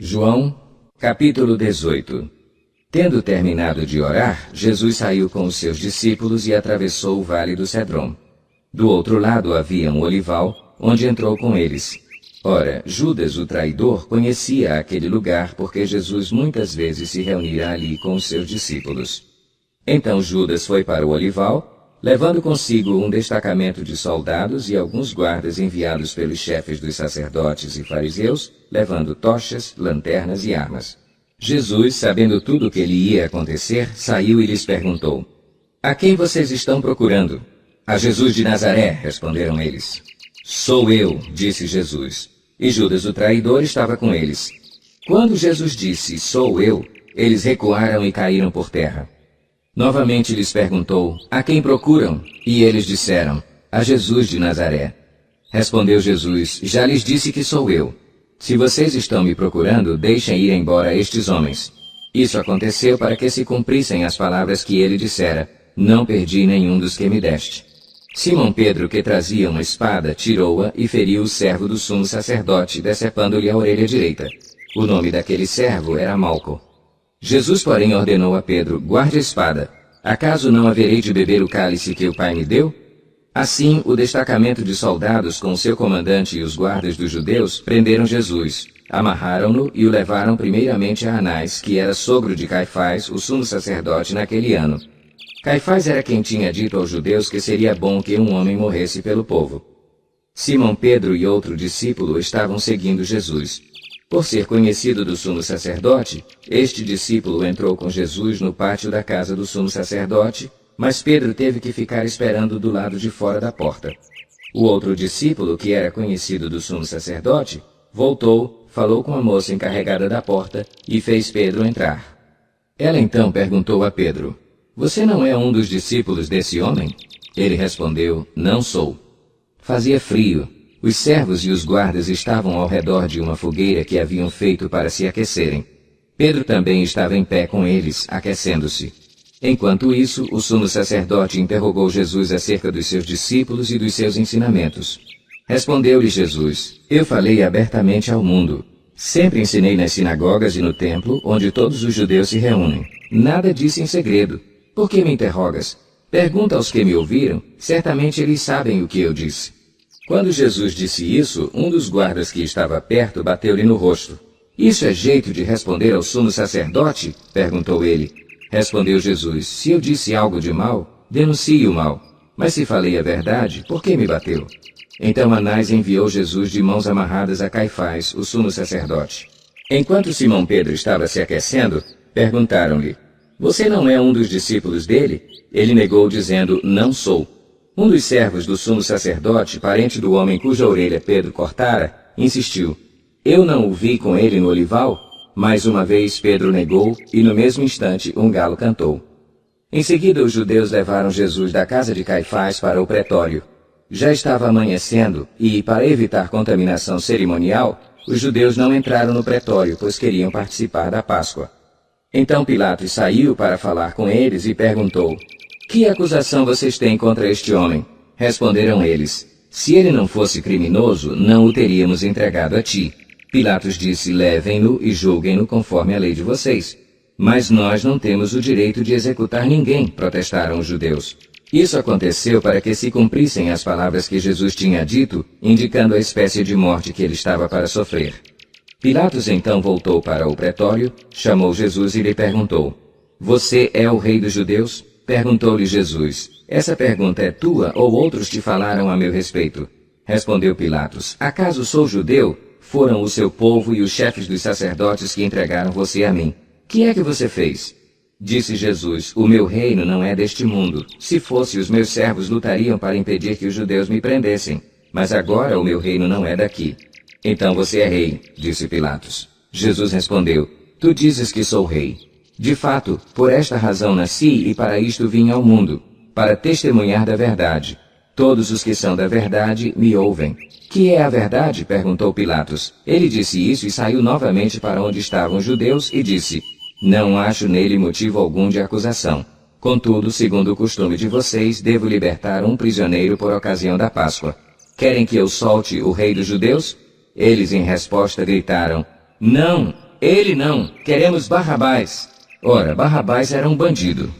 João, capítulo 18. Tendo terminado de orar, Jesus saiu com os seus discípulos e atravessou o vale do Cedrom. Do outro lado havia um olival, onde entrou com eles. Ora, Judas, o traidor, conhecia aquele lugar porque Jesus muitas vezes se reunira ali com os seus discípulos. Então Judas foi para o olival, levando consigo um destacamento de soldados e alguns guardas enviados pelos chefes dos sacerdotes e fariseus, levando tochas, lanternas e armas. Jesus, sabendo tudo o que lhe ia acontecer, saiu e lhes perguntou: A quem vocês estão procurando? A Jesus de Nazaré, responderam eles. Sou eu, disse Jesus. E Judas, o traidor, estava com eles. Quando Jesus disse, sou eu, eles recuaram e caíram por terra. Novamente lhes perguntou, a quem procuram? E eles disseram, a Jesus de Nazaré. Respondeu Jesus, já lhes disse que sou eu. Se vocês estão me procurando, deixem ir embora estes homens. Isso aconteceu para que se cumprissem as palavras que ele dissera, não perdi nenhum dos que me deste. Simão Pedro, que trazia uma espada, tirou-a e feriu o servo do sumo sacerdote, decepando-lhe a orelha direita. O nome daquele servo era Malco. Jesus, porém, ordenou a Pedro, guarde a espada. Acaso não haverei de beber o cálice que o Pai me deu? Assim, o destacamento de soldados com seu comandante e os guardas dos judeus prenderam Jesus, amarraram-no e o levaram primeiramente a Anás, que era sogro de Caifás, o sumo sacerdote naquele ano. Caifás era quem tinha dito aos judeus que seria bom que um homem morresse pelo povo. Simão Pedro e outro discípulo estavam seguindo Jesus. Por ser conhecido do sumo sacerdote, este discípulo entrou com Jesus no pátio da casa do sumo sacerdote, mas Pedro teve que ficar esperando do lado de fora da porta. O outro discípulo, que era conhecido do sumo sacerdote, voltou, falou com a moça encarregada da porta e fez Pedro entrar. Ela então perguntou a Pedro, você não é um dos discípulos desse homem? Ele respondeu, não sou. Fazia frio. Os servos e os guardas estavam ao redor de uma fogueira que haviam feito para se aquecerem. Pedro também estava em pé com eles, aquecendo-se. Enquanto isso, o sumo sacerdote interrogou Jesus acerca dos seus discípulos e dos seus ensinamentos. Respondeu-lhe Jesus, eu falei abertamente ao mundo. Sempre ensinei nas sinagogas e no templo, onde todos os judeus se reúnem. Nada disse em segredo. Por que me interrogas? Pergunta aos que me ouviram, certamente eles sabem o que eu disse. Quando Jesus disse isso, um dos guardas que estava perto bateu-lhe no rosto. Isso é jeito de responder ao sumo sacerdote? Perguntou ele. Respondeu Jesus, se eu disse algo de mal, denuncie o mal. Mas se falei a verdade, por que me bateu? Então Anás enviou Jesus de mãos amarradas a Caifás, o sumo sacerdote. Enquanto Simão Pedro estava se aquecendo, perguntaram-lhe, você não é um dos discípulos dele? Ele negou dizendo, não sou. Um dos servos do sumo sacerdote, parente do homem cuja orelha Pedro cortara, insistiu, eu não o vi com ele no olival? Mais uma vez Pedro negou, e no mesmo instante um galo cantou. Em seguida os judeus levaram Jesus da casa de Caifás para o pretório. Já estava amanhecendo, e, para evitar contaminação cerimonial, os judeus não entraram no pretório, pois queriam participar da Páscoa. Então Pilatos saiu para falar com eles e perguntou, que acusação vocês têm contra este homem? Responderam eles, se ele não fosse criminoso, não o teríamos entregado a ti. Pilatos disse, levem-no e julguem-no conforme a lei de vocês. Mas nós não temos o direito de executar ninguém, protestaram os judeus. Isso aconteceu para que se cumprissem as palavras que Jesus tinha dito, indicando a espécie de morte que ele estava para sofrer. Pilatos então voltou para o pretório, chamou Jesus e lhe perguntou, você é o rei dos judeus? Perguntou-lhe Jesus, essa pergunta é tua ou outros te falaram a meu respeito? Respondeu Pilatos, acaso sou judeu? Foram o seu povo e os chefes dos sacerdotes que entregaram você a mim. Que é que você fez? Disse Jesus, o meu reino não é deste mundo. Se fosse, os meus servos lutariam para impedir que os judeus me prendessem. Mas agora o meu reino não é daqui. Então você é rei, disse Pilatos. Jesus respondeu, tu dizes que sou rei. De fato, por esta razão nasci e para isto vim ao mundo, para testemunhar da verdade. Todos os que são da verdade me ouvem. Que é a verdade? Perguntou Pilatos. Ele disse isso e saiu novamente para onde estavam os judeus e disse, não acho nele motivo algum de acusação. Contudo, segundo o costume de vocês, devo libertar um prisioneiro por ocasião da Páscoa. Querem que eu solte o rei dos judeus? Eles em resposta gritaram, não! ele não, queremos Barrabás. Ora, Barrabás era um bandido.